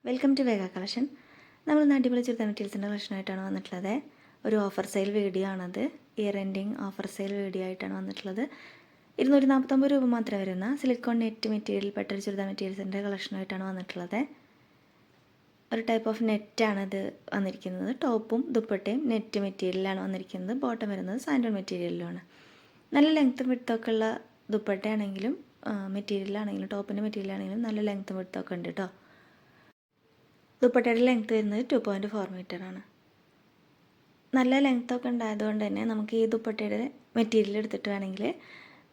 Welcome to വേഗ collection. നമ്മൾ അടിപൊളി ചുരിദാർ മെറ്റീരിയൽസിൻ്റെ കളക്ഷനായിട്ടാണ് വന്നിട്ടുള്ളത്. ഒരു ഓഫർ സെയിൽ വീഡിയോ ആണത്. Year ending offer sale video ആയിട്ടാണ് വന്നിട്ടുള്ളത്. 249 രൂപ മാത്രമേ വരുന്ന സിലിക്കോൺ നെറ്റ് മെറ്റീരിയൽ പെട്ട ഒരു ചുരിദാർ മെറ്റീരിയൽസിൻ്റെ കളക്ഷനായിട്ടാണ് വന്നിട്ടുള്ളത്. ഒരു ടൈപ്പ് ഓഫ് നെറ്റാണിത് വന്നിരിക്കുന്നത്. ടോപ്പും ദുപ്പട്ടയും നെറ്റ് മെറ്റീരിയലാണ് വന്നിരിക്കുന്നത്. ബോട്ടം വരുന്നത് സാൻഡോൺ മെറ്റീരിയലിലുമാണ്. നല്ല ലെങ്ത്തും വിഡ്ത്തൊക്കെ ഉള്ള ദുപ്പട്ടയാണെങ്കിലും മെറ്റീരിയലാണെങ്കിലും ടോപ്പിൻ്റെ മെറ്റീരിയലാണെങ്കിലും നല്ല ലെങ്ത്തും വിഡ്ത്തൊക്കെ ഉണ്ട് കേട്ടോ. ദുപ്പട്ടയുടെ ലെങ്ത്ത് വരുന്നത് 2.4 മീറ്ററാണ്. നല്ല ലെങ്ത്തൊക്കെ ഉണ്ടായതുകൊണ്ട് തന്നെ നമുക്ക് ഈ ദുപ്പട്ടയുടെ മെറ്റീരിയൽ എടുത്തിട്ട് വേണമെങ്കിൽ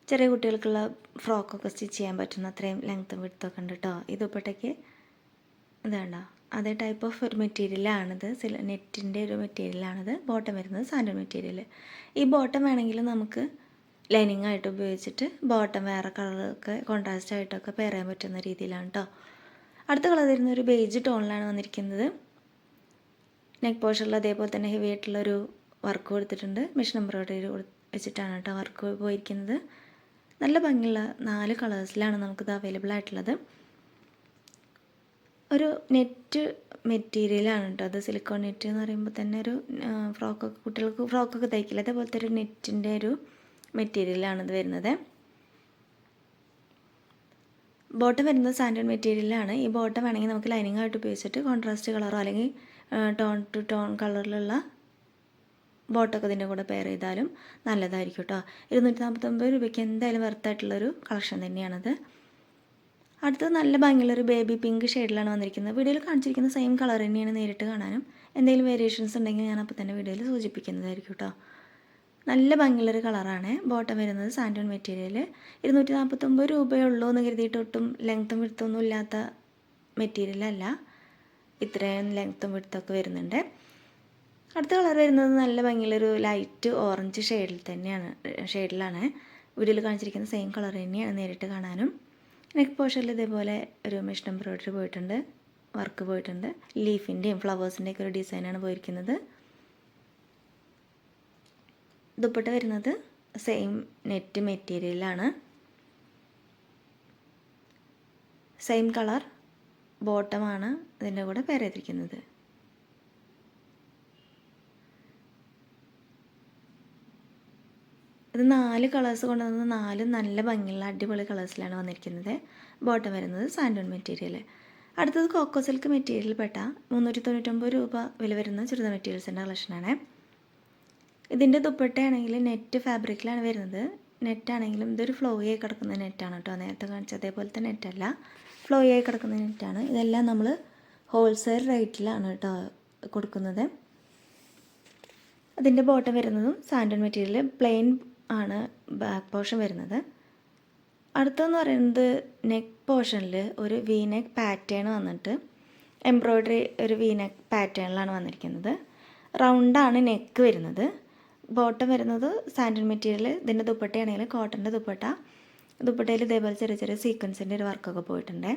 ചെറിയ കുട്ടികൾക്കുള്ള ഫ്രോക്കൊക്കെ സ്റ്റിച്ച് ചെയ്യാൻ പറ്റുന്ന അത്രയും ലെങ്ത്തും വിഡ്ത്തൊക്കെ ഉണ്ട് കേട്ടോ. ഈ ദുപ്പട്ടയ്ക്ക് ഇതാണ്ടോ അതേ ടൈപ്പ് ഓഫ് ഒരു മെറ്റീരിയലാണിത്. നെറ്റിൻ്റെ ഒരു മെറ്റീരിയലാണിത്. ബോട്ടം വരുന്നത് സാൻഡോൺ മെറ്റീരിയൽ. ഈ ബോട്ടം വേണമെങ്കിൽ നമുക്ക് ലൈനിങ് ആയിട്ട് ഉപയോഗിച്ചിട്ട് ബോട്ടം വേറെ കളറൊക്കെ കോൺട്രാസ്റ്റ് ആയിട്ടൊക്കെ പെയർ ചെയ്യാൻ പറ്റുന്ന രീതിയിലാണ് കേട്ടോ. അടുത്ത കളർ വരുന്ന ഒരു ബേജ് ടോണിലാണ് വന്നിരിക്കുന്നത്. നെക്ക് പോർഷനിൽ അതേപോലെ തന്നെ ഹെവി ആയിട്ടുള്ളൊരു വർക്ക് കൊടുത്തിട്ടുണ്ട്. മെഷീൻ എംബ്രോയിഡറി വെച്ചിട്ടാണ് കേട്ടോ വർക്ക് പോയിരിക്കുന്നത്. നല്ല ഭംഗിയുള്ള 4 കളേഴ്സിലാണ് നമുക്കിത് അവൈലബിൾ ആയിട്ടുള്ളത്. ഒരു നെറ്റ് മെറ്റീരിയലാണ് കേട്ടോ അത്. സിലിക്കോൺ നെറ്റ് എന്ന് പറയുമ്പോൾ തന്നെ ഒരു കുട്ടികൾക്ക് ഫ്രോക്കൊക്കെ തയ്ക്കില്ല, അതേപോലത്തെ ഒരു നെറ്റിൻ്റെ ഒരു മെറ്റീരിയലാണിത് വരുന്നത്. ബോട്ടം വരുന്നത് സാൻഡോൺ മെറ്റീരിയലാണ്. ഈ ബോട്ടം വേണമെങ്കിൽ നമുക്ക് ലൈനിങ് ആയിട്ട് ഉപയോഗിച്ചിട്ട് കോൺട്രാസ്റ്റ് കളറോ അല്ലെങ്കിൽ ടോൺ ടു ടോൺ കളറിലുള്ള ബോട്ടമൊക്കെ ഇതിൻ്റെ കൂടെ പെയർ ചെയ്താലും നല്ലതായിരിക്കും കേട്ടോ. 249 രൂപയ്ക്ക് എന്തായാലും വെർത്തായിട്ടുള്ളൊരു കളക്ഷൻ തന്നെയാണത്. അടുത്തത് നല്ല ഭംഗിയുള്ളൊരു ബേബി പിങ്ക് ഷെയ്ഡിലാണ് വന്നിരിക്കുന്നത്. വീഡിയോയിൽ കാണിച്ചിരിക്കുന്ന സെയിം കളർ തന്നെയാണ് നേരിട്ട് കാണാനും. എന്തെങ്കിലും വേരിയേഷൻസ് ഉണ്ടെങ്കിൽ ഞാൻ അപ്പോൾ തന്നെ വീഡിയോയിൽ സൂചിപ്പിക്കുന്നതായിരിക്കും കേട്ടോ. നല്ല ഭംഗിയുള്ളൊരു കളറാണ്. ബോട്ടം വരുന്നത് സാൻഡോൺ മെറ്റീരിയൽ. 249 രൂപയേ ഉള്ളൂ എന്ന് കരുതിയിട്ട് ഒട്ടും ലെങ്ത്തും വിഡ്ത്തൊന്നും ഇല്ലാത്ത മെറ്റീരിയലല്ല. ഇത്രയും ലെങ്ത്തും വിഡ്ത്തൊക്കെ വരുന്നുണ്ട്. അടുത്ത കളർ വരുന്നത് നല്ല ഭംഗിയുള്ളൊരു ലൈറ്റ് ഓറഞ്ച് ഷെയ്ഡിലാണ്. വീഡിയോയിൽ കാണിച്ചിരിക്കുന്ന സെയിം കളർ തന്നെയാണ് നേരിട്ട് കാണാനും. നെക്ക് പോർഷനിൽ ഇതേപോലെ ഒരു മെഷീൻ എംബ്രോയിഡറി പോയിട്ടുണ്ട്, വർക്ക് പോയിട്ടുണ്ട്. ലീഫിൻ്റെയും ഫ്ലവേഴ്സിൻ്റെയൊക്കെ ഒരു ഡിസൈനാണ് പോയിരിക്കുന്നത്. ദുപ്പട്ട വരുന്നത് സെയിം നെറ്റ് മെറ്റീരിയലാണ്. സെയിം കളർ ബോട്ടമാണ് ഇതിൻ്റെ കൂടെ പെയർ ചെയ്തിരിക്കുന്നത്. ഇത് 4 കളേഴ്സ് കൊണ്ടുവന്നത് 4 നല്ല ഭംഗിയുള്ള അടിപൊളി കളേഴ്സിലാണ് വന്നിരിക്കുന്നത്. ബോട്ടം വരുന്നത് സാൻഡോൺ മെറ്റീരിയൽ. അടുത്തത് കോക്കോ സിൽക്ക് മെറ്റീരിയൽ പെട്ട 399 രൂപ വില വരുന്ന ചുരിദാർ മെറ്റീരിയൽസിൻ്റെ കളക്ഷനാണ്. ഇതിൻ്റെ ദുപ്പട്ടയാണെങ്കിൽ നെറ്റ് ഫാബ്രിക്കിലാണ് വരുന്നത്. നെറ്റാണെങ്കിലും ഇതൊരു ഫ്ലോയി ആയി കിടക്കുന്ന നെറ്റാണ് കേട്ടോ. നേരത്തെ കാണിച്ച അതേപോലത്തെ നെറ്റല്ല, ഫ്ലോയി ആയി കിടക്കുന്ന നെറ്റാണ്. ഇതെല്ലാം നമ്മൾ ഹോൾസെയിൽ റേറ്റിലാണ് കേട്ടോ കൊടുക്കുന്നത്. അതിൻ്റെ ബോട്ടം വരുന്നതും സാൻഡോൺ മെറ്റീരിയൽ പ്ലെയിൻ ആണ് ബാക്ക് പോർഷൻ വരുന്നത്. അടുത്തെന്ന് പറയുന്നത് നെക്ക് പോർഷനിൽ ഒരു വി നെക്ക് പാറ്റേൺ വന്നിട്ട് എംബ്രോയ്ഡറി ഒരു വി നെക്ക് പാറ്റേണിലാണ് വന്നിരിക്കുന്നത്. റൗണ്ടാണ് നെക്ക് വരുന്നത്. ബോട്ടം വരുന്നത് സാൻഡോൺ മെറ്റീരിയൽ. ഇതിൻ്റെ ദുപ്പട്ടയാണെങ്കിൽ കോട്ടൻ്റെ ദുപ്പട്ട. ദുപ്പട്ടയിൽ ഇതേപോലെ ചെറിയ ചെറിയ സീക്വൻസിൻ്റെ ഒരു വർക്കൊക്കെ പോയിട്ടുണ്ട്.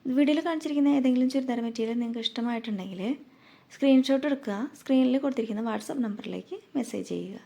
വീഡിയോയിൽ കാണിച്ചിരിക്കുന്ന ഏതെങ്കിലും ചുരിദാർ മെറ്റീരിയൽ നിങ്ങൾക്ക് ഇഷ്ടമായിട്ടുണ്ടെങ്കിൽ സ്ക്രീൻഷോട്ട് എടുക്കുക. സ്ക്രീനിൽ കൊടുത്തിരിക്കുന്ന വാട്സപ്പ് നമ്പറിലേക്ക് മെസ്സേജ് ചെയ്യുക.